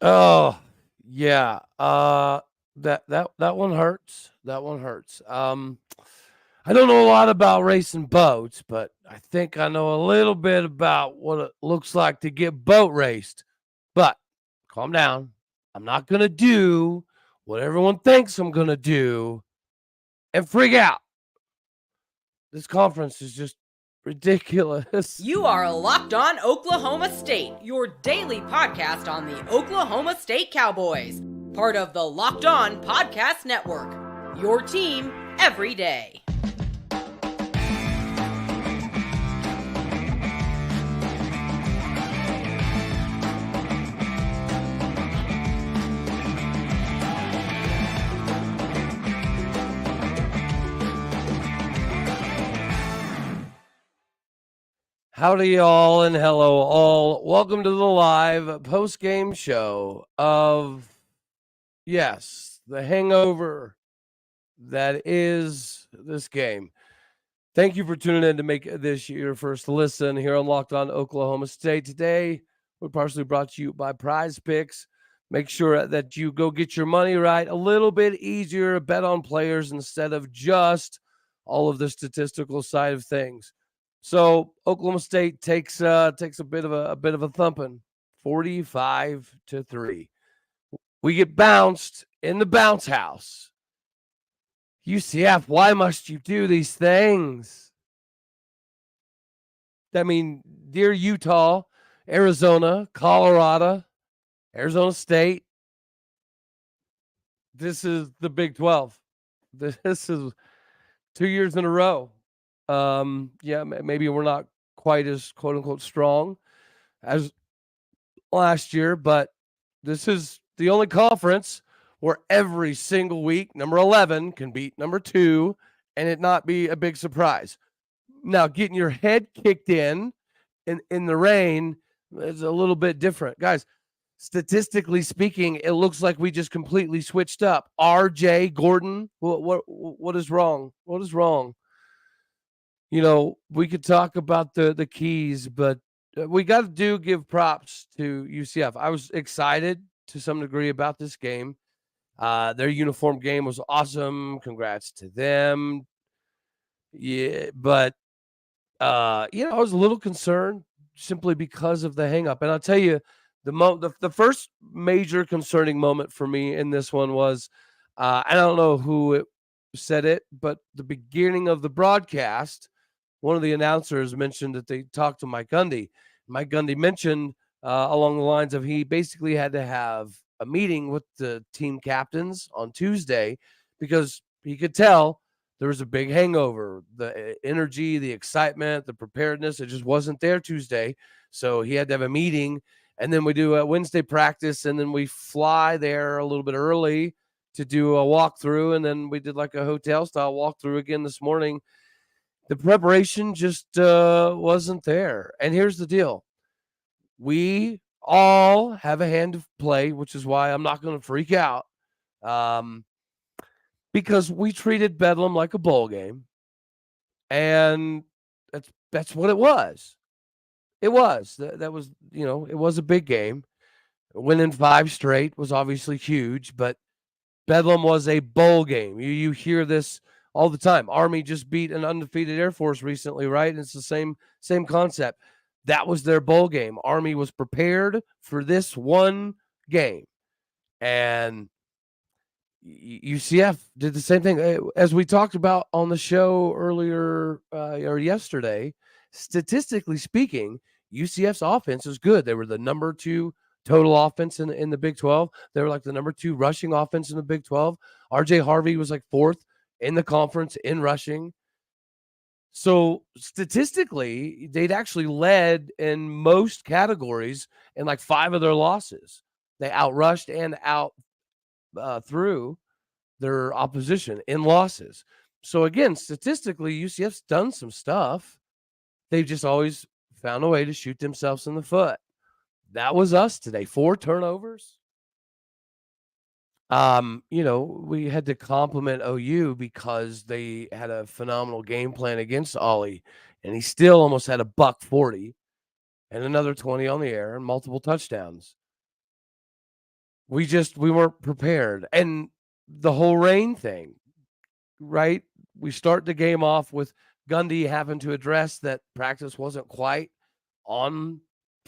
Oh, yeah. That one hurts. That one hurts. I don't know a lot about racing boats, but I think I know a little bit about what it looks like to get boat raced. But calm down. I'm not gonna do what everyone thinks I'm gonna do and freak out. This conference is just ridiculous. You are Locked On Oklahoma State, your daily podcast on the Oklahoma State Cowboys, part of the Locked On Podcast Network. Your team every day. Howdy, y'all, and hello, all. Welcome to the live post-game show of, yes, the hangover that is this game. Thank you for tuning in to make this your first listen here on Locked On Oklahoma State. Today, we're partially brought to you by Prize Picks. Make sure that you go get your money right. A little bit easier to bet on players instead of just all of the statistical side of things. So Oklahoma State takes a bit of a thumping, 45-3. We get bounced in the bounce house. UCF, why must you do these things? I mean, dear Utah, Arizona, Colorado, Arizona State, this is the Big 12. This is 2 years in a row. Yeah, maybe we're not quite as quote unquote strong as last year, but this is the only conference where every single week number 11 can beat number 2 and it not be a big surprise. Now, getting your head kicked in the rain is a little bit different. Guys, statistically speaking, it looks like we just completely switched up. RJ Gordon, what is wrong? What is wrong? You know, we could talk about the keys, but we got to give props to UCF. I was excited to some degree about this game. Their uniform game was awesome. Congrats to them. Yeah, but I was a little concerned simply because of the hang up. And I'll tell you, the first major concerning moment for me in this one was I don't know who said it, but the beginning of the broadcast, one of the announcers mentioned that they talked to Mike Gundy. Mike Gundy mentioned along the lines of he basically had to have a meeting with the team captains on Tuesday because he could tell there was a big hangover. The energy, the excitement, the preparedness, it just wasn't there Tuesday. So he had to have a meeting. And then we do a Wednesday practice, and then we fly there a little bit early to do a walkthrough. And then we did like a hotel style walkthrough again this morning. The preparation just wasn't there. And here's the deal. We all have a hand to play, which is why I'm not going to freak out. Because we treated Bedlam like a bowl game, and that's what it was. It was that was it was a big game. Winning 5 straight was obviously huge, but Bedlam was a bowl game. You hear this all the time. Army just beat an undefeated Air Force recently, right? And it's the same concept. That was their bowl game. Army was prepared for this one game, and UCF did the same thing. As we talked about on the show earlier or yesterday. Statistically speaking, UCF's offense is good. They were the number 2 total offense in the Big 12. They were like the number 2 rushing offense in the Big 12. RJ Harvey was like 4th in the conference in rushing. So statistically, they'd actually led in most categories in like 5 of their losses. They outrushed and out through their opposition in losses. So again, statistically, UCF's done some stuff. They've just always found a way to shoot themselves in the foot. That was us today. 4 turnovers. We had to compliment OU because they had a phenomenal game plan against Ollie, and he still almost had a $140 and another 20 on the air and multiple touchdowns. we weren't prepared. And the whole rain thing, right? We start the game off with Gundy having to address that practice wasn't quite on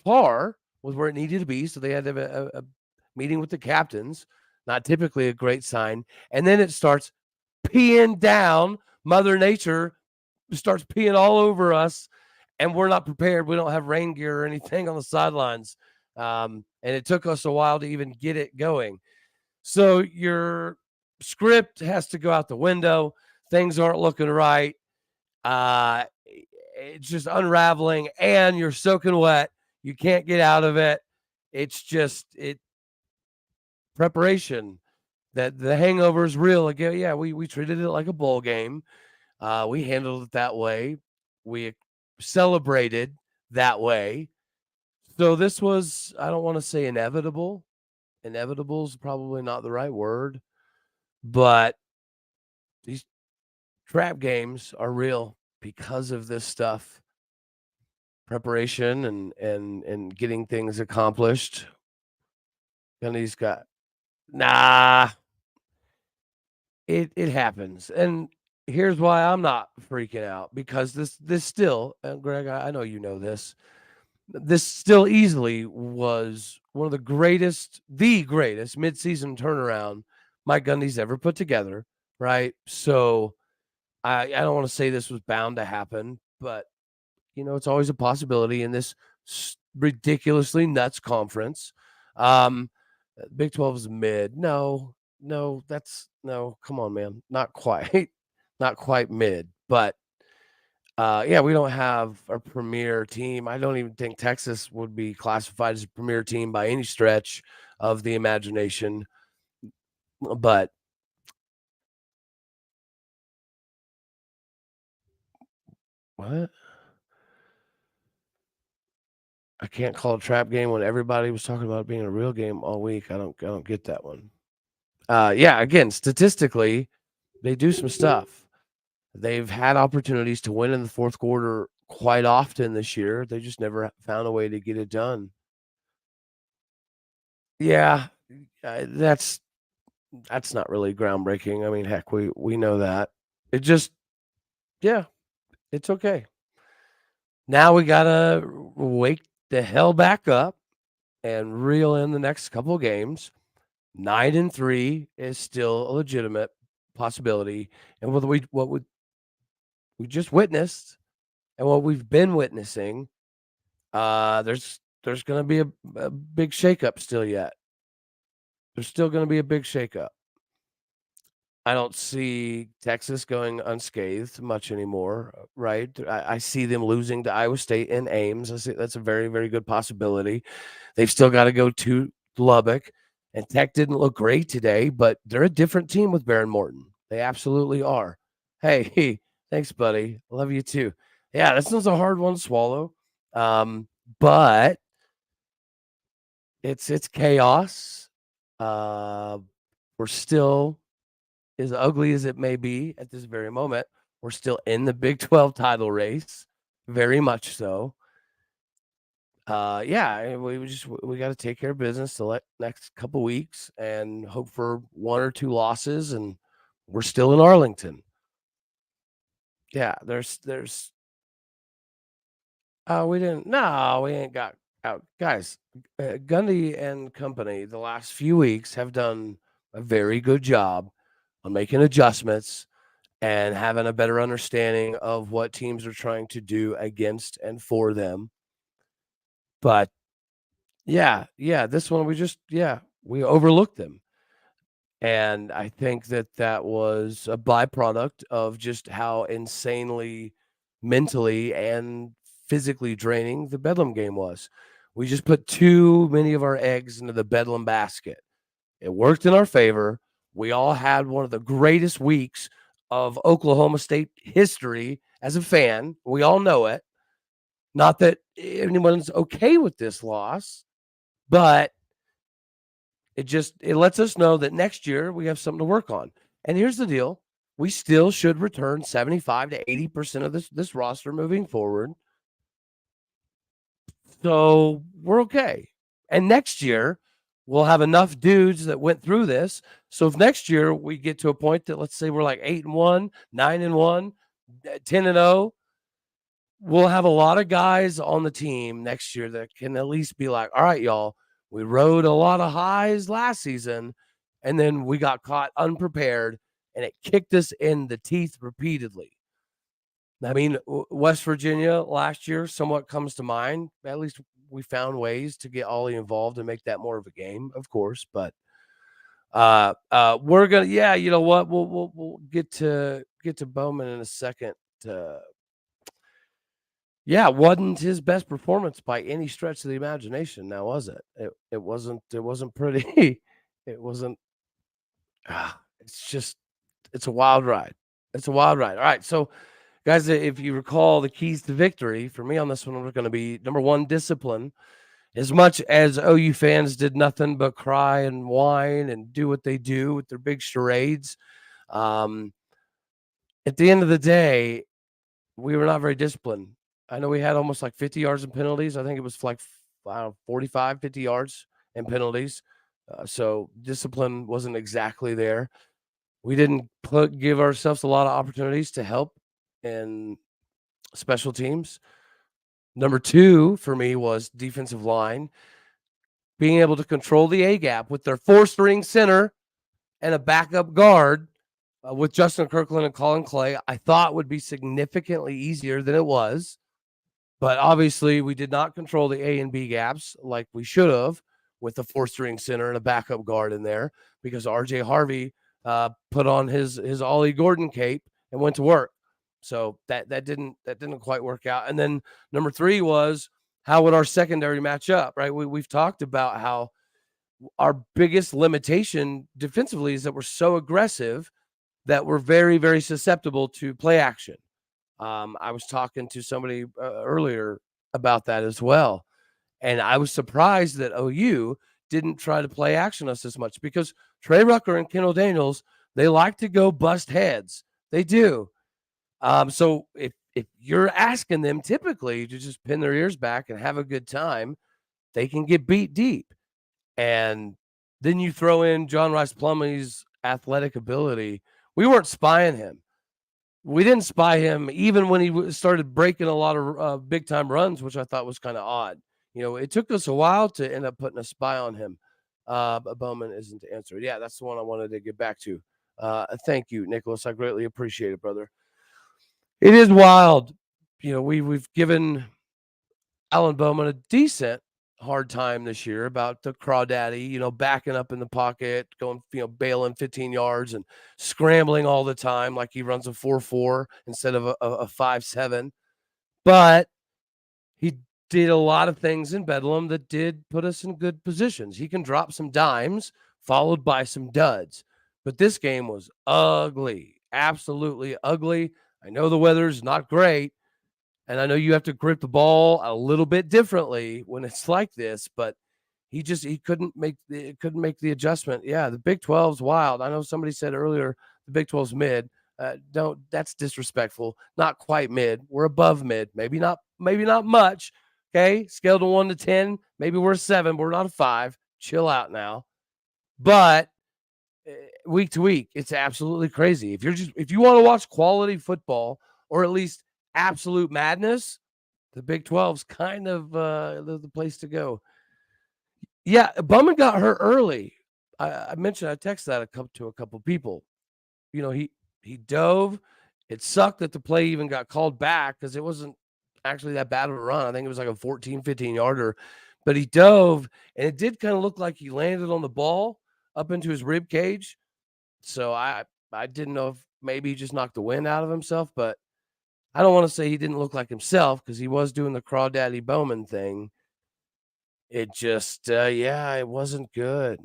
par with where it needed to be. So they had to have a meeting with the captains, not typically a great sign. And then it starts peeing down. Mother Nature starts peeing all over us, and we're not prepared. We don't have rain gear or anything on the sidelines. And it took us a while to even get it going. So your script has to go out the window. Things aren't looking right. It's just unraveling, and you're soaking wet. You can't get out of it. It's just preparation. That the hangover is real. Again, yeah, we treated it like a bowl game. We handled it that way. We celebrated that way. So this was, I don't want to say inevitable. Inevitable is probably not the right word, but these trap games are real because of this stuff. Preparation and getting things accomplished. And he's got nah. It happens, and here's why I'm not freaking out, because this still, Greg, I know you know this. This still easily was one of the greatest midseason turnaround Mike Gundy's ever put together, right? So I don't want to say this was bound to happen, but it's always a possibility in this ridiculously nuts conference. Um, Big 12 is mid. No, that's no. Come on, man, not quite, not quite mid, but yeah, we don't have a premier team. I don't even think Texas would be classified as a premier team by any stretch of the imagination. But what? I can't call a trap game when everybody was talking about it being a real game all week. I don't get that one. Yeah, again, statistically, they do some stuff. They've had opportunities to win in the fourth quarter quite often this year. They just never found a way to get it done. Yeah, that's not really groundbreaking. I mean, heck, we know that. It just, yeah, it's okay. Now we gotta wake the hell back up and reel in the next couple games. 9-3 is still a legitimate possibility, and what we just witnessed and what we've been witnessing, there's going to be a big shakeup still yet. There's still going to be a big shakeup. I don't see Texas going unscathed much anymore, right? I see them losing to Iowa State and Ames. I see that's a very, very good possibility. They've still got to go to Lubbock, and Tech didn't look great today, but they're a different team with Baron Morton. They absolutely are. Hey, thanks, buddy. Love you too. Yeah, this one's a hard one to swallow, but it's chaos. We're still, as ugly as it may be at this very moment, we're still in the Big 12 title race, very much so. Yeah, we got to take care of business the next couple weeks and hope for one or two losses, and we're still in Arlington. Yeah, there's we ain't got out, guys. Gundy and company the last few weeks have done a very good job on making adjustments and having a better understanding of what teams are trying to do against and for them. But yeah, this one we overlooked them. And I think that was a byproduct of just how insanely mentally and physically draining the Bedlam game was. We just put too many of our eggs into the Bedlam basket. It worked in our favor. We all had one of the greatest weeks of Oklahoma State history as a fan. We all know it. Not that anyone's okay with this loss, but it lets us know that next year we have something to work on. And here's the deal. We still should return 75 to 80% of this roster moving forward. So we're okay. And next year, we'll have enough dudes that went through this. So if next year we get to a point that, let's say, we're like 8-1, 9-1, 10-0, we'll have a lot of guys on the team next year that can at least be like, all right, y'all, we rode a lot of highs last season, and then we got caught unprepared, and it kicked us in the teeth repeatedly. I mean, West Virginia last year somewhat comes to mind. At least we found ways to get Ollie involved and make that more of a game, of course. But we're gonna, yeah, you know what? We'll get to Bowman in a second. Yeah, wasn't his best performance by any stretch of the imagination. Now, was it? It wasn't. It wasn't pretty. It wasn't. It's just. It's a wild ride. It's a wild ride. All right, so guys, if you recall, the keys to victory for me on this one are going to be number one, discipline. As much as OU fans did nothing but cry and whine and do what they do with their big charades, um, at the end of the day, we were not very disciplined. I know we had almost like 50 yards in penalties. I think it was like, I don't know, 45, 50 yards in penalties. So discipline wasn't exactly there. We didn't give ourselves a lot of opportunities to help in special teams. Number two for me was defensive line, being able to control the A gap with their 4-string center and a backup guard with Justin Kirkland and Colin Clay. I thought would be significantly easier than it was, but obviously we did not control the A and B gaps like we should have with the 4-string center and a backup guard in there, because RJ Harvey put on his Ollie Gordon cape and went to work. So that didn't quite work out. And then number three was, how would our secondary match up, right? We've talked about how our biggest limitation defensively is that we're so aggressive that we're very, very susceptible to play action. I was talking to somebody earlier about that as well. And I was surprised that OU didn't try to play action us as much, because Trey Rucker and Kendall Daniels, they like to go bust heads. They do. So if you're asking them typically to just pin their ears back and have a good time, they can get beat deep. And then you throw in John Rice Plumlee's athletic ability. We weren't spying him. We didn't spy him even when he started breaking a lot of big time runs, which I thought was kind of odd. You know, it took us a while to end up putting a spy on him. But Bowman isn't the answer. Yeah, that's the one I wanted to get back to. Thank you, Nicholas. I greatly appreciate it, brother. It is wild. You know, we've given Alan Bowman a decent hard time this year about the crawdaddy, you know, backing up in the pocket, going, you know, bailing 15 yards and scrambling all the time like he runs a 4.4 instead of a 5.7. But he did a lot of things in Bedlam that did put us in good positions. He can drop some dimes followed by some duds. But this game was ugly, absolutely ugly. I know the weather's not great, and I know you have to grip the ball a little bit differently when it's like this, but he couldn't make the adjustment. Yeah, the Big 12's wild. I know somebody said earlier the Big 12's mid. That's disrespectful. Not quite mid. We're above mid. Maybe not much. Okay, scale to 1 to 10. Maybe we're a 7. But we're not a 5. Chill out now. But week to week, it's absolutely crazy. If you want to watch quality football, or at least absolute madness, the Big 12's kind of the place to go. Yeah, Bowman got hurt early. I mentioned, I texted that to a couple people. You know, he dove. It sucked that the play even got called back, because it wasn't actually that bad of a run. I think it was like a 14, 15 yarder. But he dove, and it did kind of look like he landed on the ball up into his rib cage. So I didn't know if maybe he just knocked the wind out of himself, but I don't want to say he didn't look like himself, because he was doing the Crawdaddy Bowman thing. It just, it wasn't good.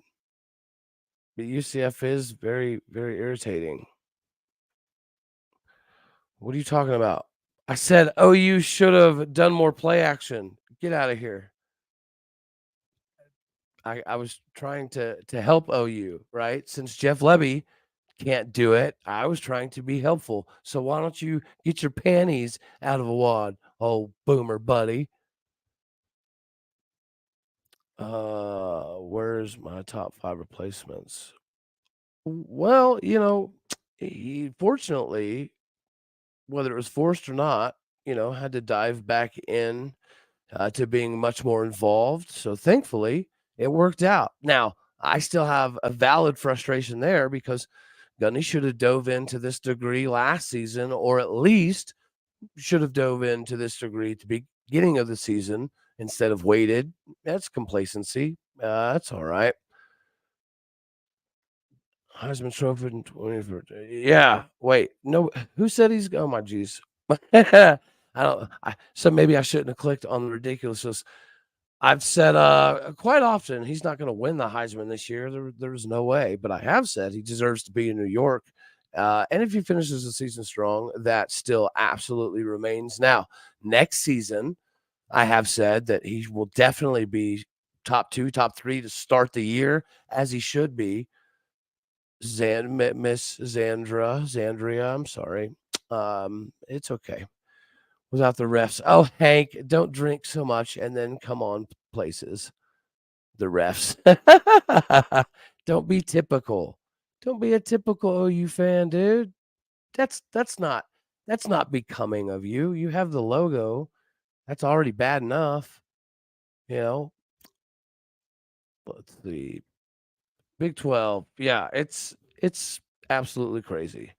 But UCF is very, very irritating. What are you talking about? I said OU should have done more play action. Get out of here. I was trying to help OU, right? Since Jeff Lebby can't do it, I was trying to be helpful. So why don't you get your panties out of a wad, oh boomer buddy? Where Where's my top 5 replacements? Well, he fortunately, whether it was forced or not, had to dive back in to being much more involved. So thankfully, it worked out. Now, I still have a valid frustration there because Gunny should have dove into this degree last season, or at least should have dove into this degree at the beginning of the season instead of waited. That's complacency. That's all right. Heisman Trophy in 20. Yeah. Wait. No. Who said he's? Oh my geez. I don't. So maybe I shouldn't have clicked on the ridiculousness. I've said quite often he's not going to win the Heisman this year. There's no way. But I have said he deserves to be in New York. And if he finishes the season strong, that still absolutely remains. Now, next season, I have said that he will definitely be top 2, top 3 to start the year, as he should be. Miss Zandria, I'm sorry. It's okay. Without the refs. Oh, Hank, don't drink so much and then come on places. The refs. Don't be typical. Don't be a typical OU fan, dude. That's not becoming of you. You have the logo. That's already bad enough. You know. Let's see. Big 12. Yeah, it's absolutely crazy.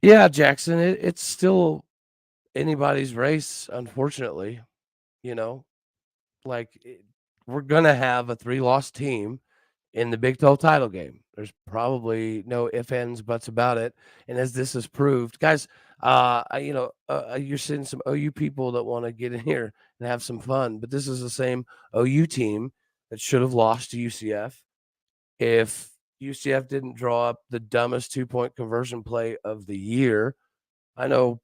Yeah, Jackson, it's still anybody's race, unfortunately. You know, we're gonna have a 3-loss team in the Big 12 title game. There's probably no ifs, ands, buts about it. And as this has proved, guys, you're seeing some OU people that want to get in here and have some fun, but this is the same OU team that should have lost to UCF if UCF didn't draw up the dumbest 2-point conversion play of the year. I know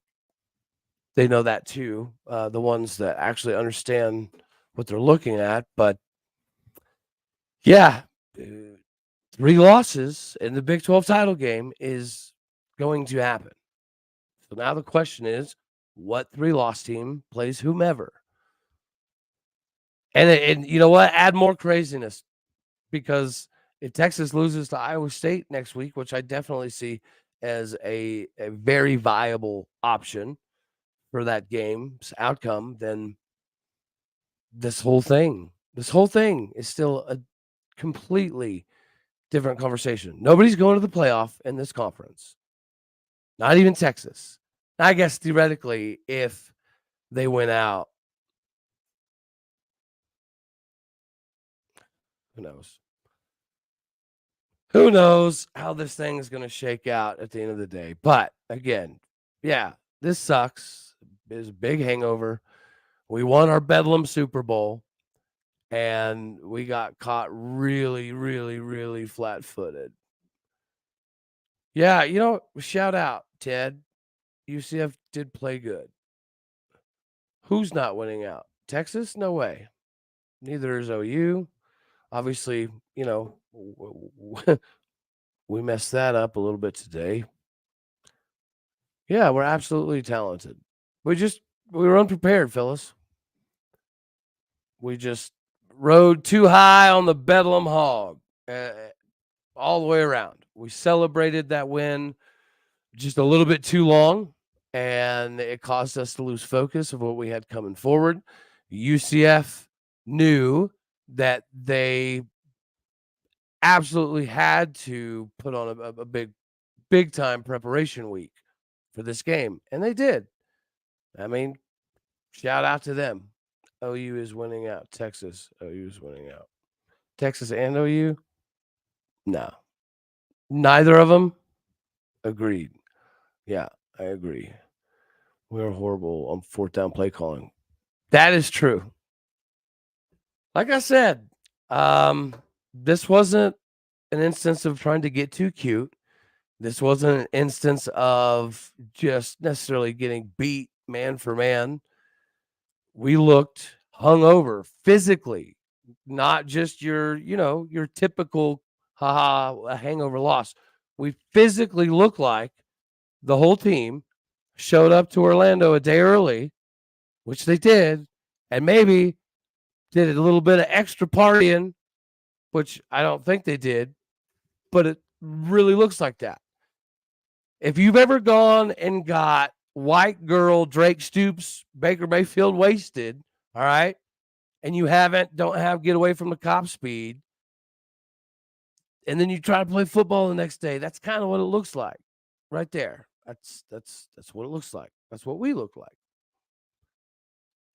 they know that too, the ones that actually understand what they're looking at. But yeah, 3 losses in the Big 12 title game is going to happen. So now the question is, what 3-loss team plays whomever? And you know what? Add more craziness, because if Texas loses to Iowa State next week, which I definitely see as a very viable option for that game's outcome, then this whole thing is still a completely different conversation. Nobody's going to the playoff in this conference. Not even Texas. I guess theoretically, if they win out, who knows? Who knows how this thing is going to shake out at the end of the day? But again, yeah, this sucks. It's a big hangover. We won our Bedlam Super Bowl, and we got caught really, really, really flat-footed. Yeah, shout out, Ted. UCF did play good. Who's not winning out? Texas? No way. Neither is OU. Obviously, we messed that up a little bit today. Yeah, we're absolutely talented. We were unprepared, Phyllis. We just rode too high on the Bedlam hog all the way around. We celebrated that win just a little bit too long, and it caused us to lose focus of what we had coming forward. UCF knew that they absolutely had to put on a big time preparation week for this game, and they did. I mean, shout out to them. OU is winning out. Texas, OU is winning out. Texas and OU? No. Neither of them? Agreed. Yeah, I agree. We're horrible on 4th down play calling. That is true. Like I said, this wasn't an instance of trying to get too cute. This wasn't an instance of just necessarily getting beat man for man. We looked hungover physically, not just your typical a hangover loss. We physically looked like the whole team showed up to Orlando a day early, which they did, and maybe did a little bit of extra partying, which I don't think they did, but it really looks like that. If you've ever gone and got white girl Drake Stoops, Baker Mayfield wasted, all right, and you don't have get away from the cop speed, and then you try to play football the next day, that's kind of what it looks like right there. That's what it looks like. That's what we look like.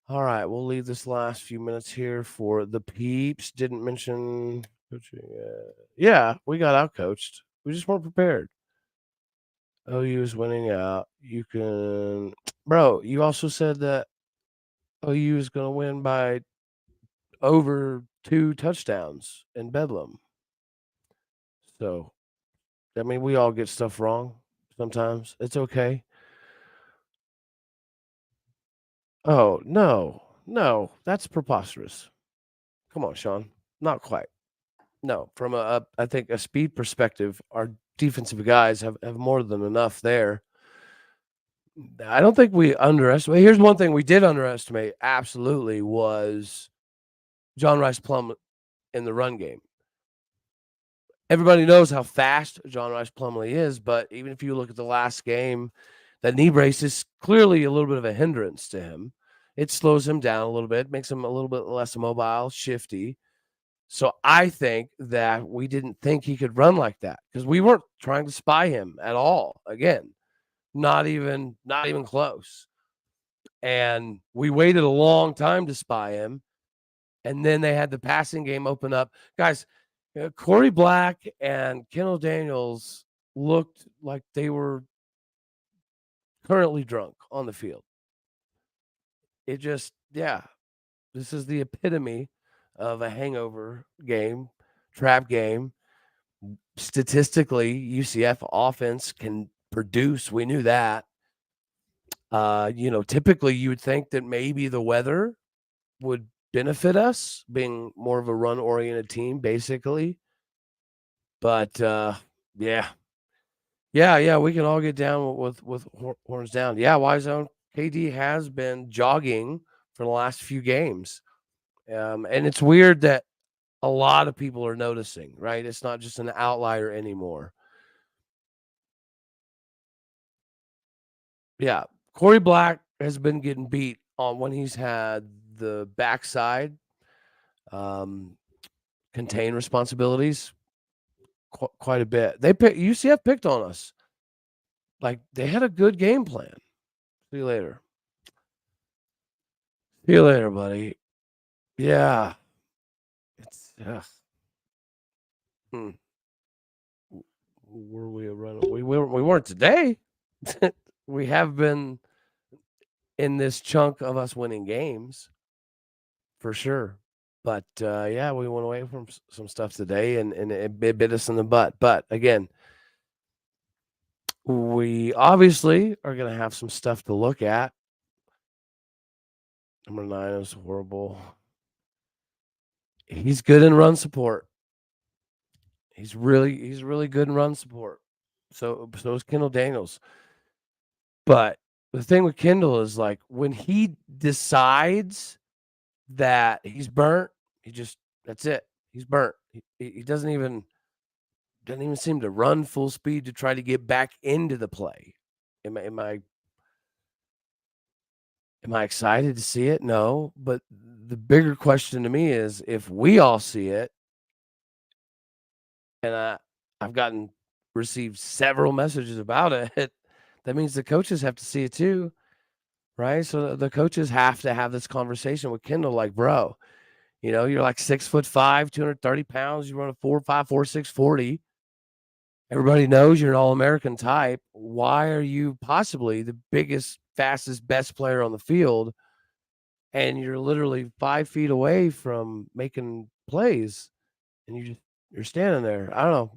All right, we'll leave this last few minutes here for the peeps. Didn't mention coaching. Yeah, we got out coached. We just weren't prepared. OU is winning out. You can, bro. You also said that OU is going to win by over 2 touchdowns in Bedlam. So, I mean, we all get stuff wrong sometimes. It's okay. Oh, no, that's preposterous. Come on, Sean. Not quite. No, from I think a speed perspective, our defensive guys have more than enough there. I don't think we underestimate. Here's one thing we did underestimate. Absolutely, was John Rice Plum in the run game. Everybody knows how fast John Rice Plumlee is, but even if you look at the last game, that knee brace is clearly a little bit of a hindrance to him. It slows him down a little bit, makes him a little bit less mobile, shifty. So I think that we didn't think he could run like that because we weren't trying to spy him at all. Again, not even close. And we waited a long time to spy him. And then they had the passing game open up. Guys, Corey Black and Kendall Daniels looked like they were currently drunk on the field. It just, yeah, this is the epitome of a hangover game, trap game. Statistically, UCF offense can produce. We knew that. Typically you would think that maybe the weather would benefit us being more of a run-oriented team, basically. But yeah, we can all get down with horns down. Yeah, Y-Zone KD has been jogging for the last few games, and it's weird that a lot of people are noticing. Right, it's not just an outlier anymore. Yeah, Corey Black has been getting beat on when he's had the backside contain responsibilities quite a bit. UCF picked on us. Like, they had a good game plan. See you later. See you later, buddy. Yeah. It's were we a run? We weren't today. We have been in this chunk of us winning games for sure. But yeah, we went away from some stuff today, and it bit us in the butt. But again, we obviously are going to have some stuff to look at. Number 9 is horrible. He's good in run support. He's really good in run support. So is Kendall Daniels. But the thing with Kendall is, like, when he decides that he's burnt, that's it. He's burnt. He doesn't even seem to run full speed to try to get back into the play. Am I excited to see it? No, but the bigger question to me is, if we all see it, and I've received several messages about it, that means the coaches have to see it too, right? So the coaches have to have this conversation with Kendall, like, bro, you're like 6'5", 230 pounds, you run a 4.5, 4.6 40. Everybody knows you're an All-American type. Why are you possibly the biggest, fastest, best player on the field, and you're literally 5 feet away from making plays, and you're standing there? I don't know.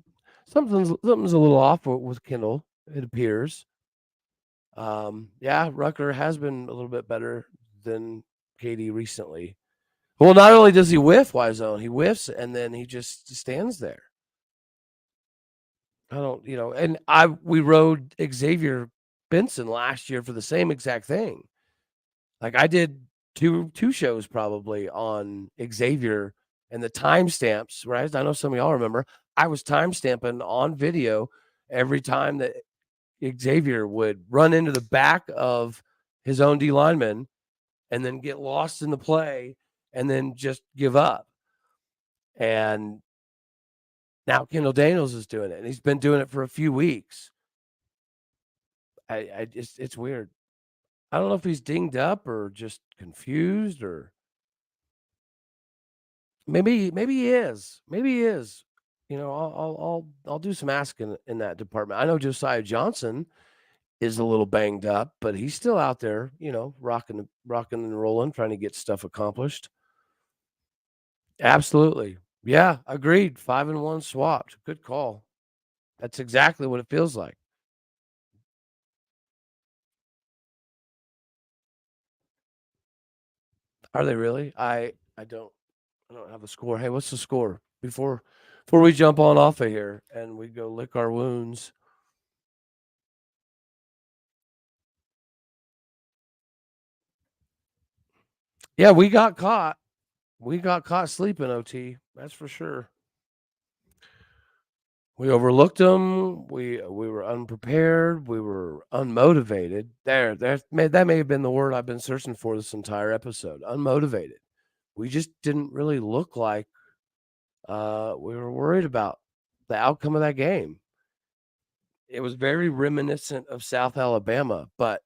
Something's a little off with Kendall, it appears. Yeah, Rucker has been a little bit better than KD recently. Well, not only does he whiff Y-Zone, he whiffs and then he just stands there. I don't, and we rode Xavier Benson last year for the same exact thing. Like, I did two shows probably on Xavier and the timestamps, right? I know some of y'all remember. I was timestamping on video every time that Xavier would run into the back of his own D lineman and then get lost in the play and then just give up. And now Kendall Daniels is doing it, and he's been doing it for a few weeks. I just, it's weird. I don't know if he's dinged up or just confused, or maybe he is. Maybe he is. You know, I'll do some asking in that department. I know Josiah Johnson is a little banged up, but he's still out there, you know, rocking and rolling, trying to get stuff accomplished. Absolutely. Yeah, agreed. 5-1 swapped. Good call. That's exactly what it feels like. Are they really? I don't have a score. Hey, what's the score before we jump on off of here and we go lick our wounds? Yeah, we got caught. We got caught sleeping, OT. That's for sure. We overlooked them. We were unprepared. We were unmotivated. That may have been the word I've been searching for this entire episode. Unmotivated. We just didn't really look like we were worried about the outcome of that game. It was very reminiscent of South Alabama, but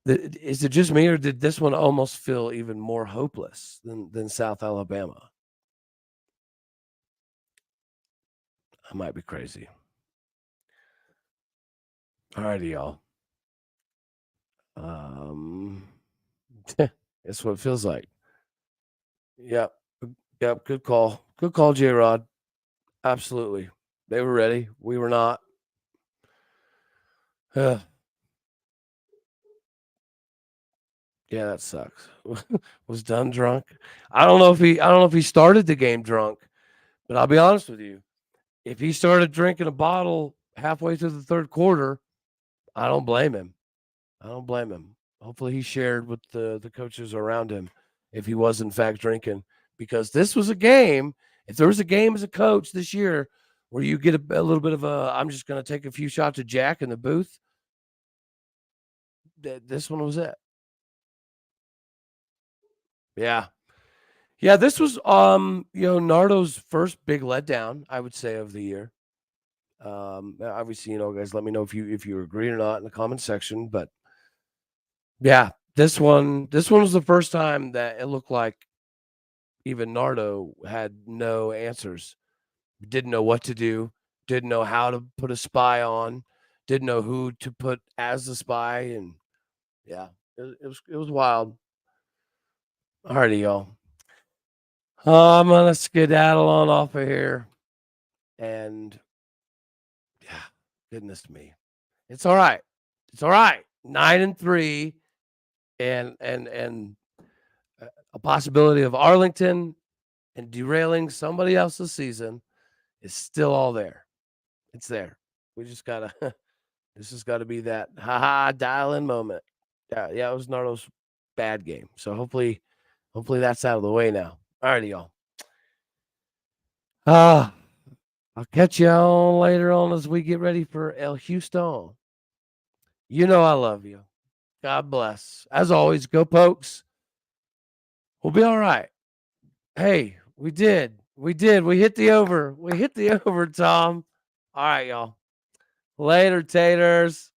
is it just me, or did this one almost feel even more hopeless than South Alabama? I might be crazy. All righty, y'all. That's what it feels like. Yep. Yep. Good call. Good call, J Rod. Absolutely. They were ready. We were not. Yeah, that sucks. Was done drunk. I don't know if he started the game drunk, but I'll be honest with you. If he started drinking a bottle halfway through the third quarter, I don't blame him. I don't blame him. Hopefully he shared with the coaches around him if he was in fact drinking, because this was a game. If there was a game as a coach this year where you get a little bit of I'm just going to take a few shots of Jack in the booth, this one was it. Yeah. Yeah, this was Nardo's first big letdown, I would say, of the year. Obviously, guys, let me know if you agree or not in the comment section, but yeah, this one was the first time that it looked like even Nardo had no answers. Didn't know what to do, didn't know how to put a spy on, didn't know who to put as the spy, and yeah, it was wild. Alrighty, y'all. I'm gonna skedaddle on off of here, and yeah, goodness me, it's all right. It's all right. 9-3, and a possibility of Arlington and derailing somebody else's season is still all there. It's there. We just gotta. This has got to be that dial in moment. Yeah, it was Nardo's bad game. So hopefully that's out of the way now. All righty, y'all. I'll catch you on later on as we get ready for El Houston. You know I love you. God bless. As always, go Pokes. We'll be all right. Hey, we did. We hit the over. We hit the over, Tom. All right, y'all. Later, taters.